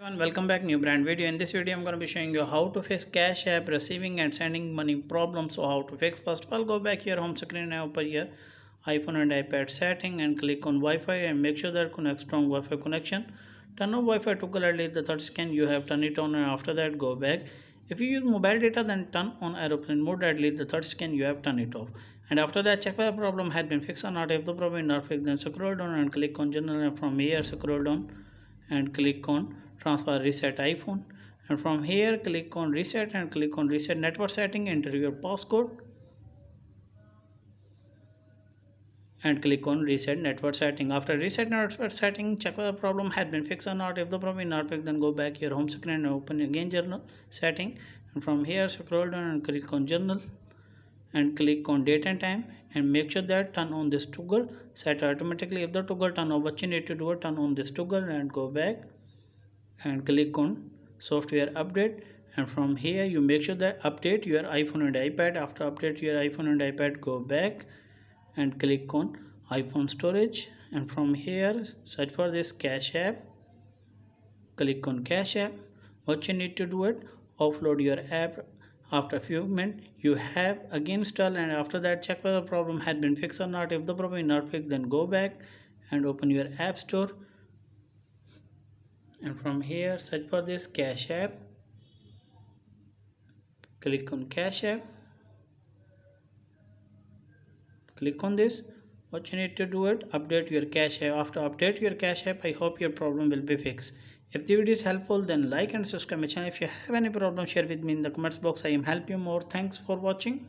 Everyone, welcome back. New brand video. In this video I'm going to be showing you how to fix cash app receiving and sending money problems. So how to fix? First of all, go back your home screen and open your iPhone and iPad setting and click on Wi-Fi and make sure that connect strong Wi-Fi connection. Turn on Wi-Fi toggle at least the third scan. You have turned it on, and after that go back. If you use mobile data, then turn on aeroplane mode at least the third scan. You have turned it off, and after that check whether the problem had been fixed or not. If the problem is not fixed, then scroll down and click on general, and from here scroll down and click on transfer reset iPhone, and from here click on reset and click on reset network setting. Enter your passcode and click on reset network setting. After reset network setting, check whether the problem had been fixed or not. If the problem is not fixed, then go back your home screen and open again journal setting, and from here scroll down and click on journal and click on date and time, and make sure that turn on this toggle set automatically. If the toggle turn on, what you need to do is turn on this toggle and go back and click on software update, and from here you make sure that update your iPhone and iPad. After update your iPhone and iPad, go back and click on iPhone storage, and from here search for this cash app, click on cash app. What you need to do it, offload your app. After a few minutes you have again installed, and after that check whether the problem had been fixed or not. If the problem is not fixed, then go back and open your app store, and from here search for this cash app, click on cash app, click on this. What you need to do it, update your cash app. After update your cash app, I hope your problem will be fixed. If the video is helpful, then like and subscribe my channel. If you have any problem, share with me in the comments box. I am help you more. Thanks for watching.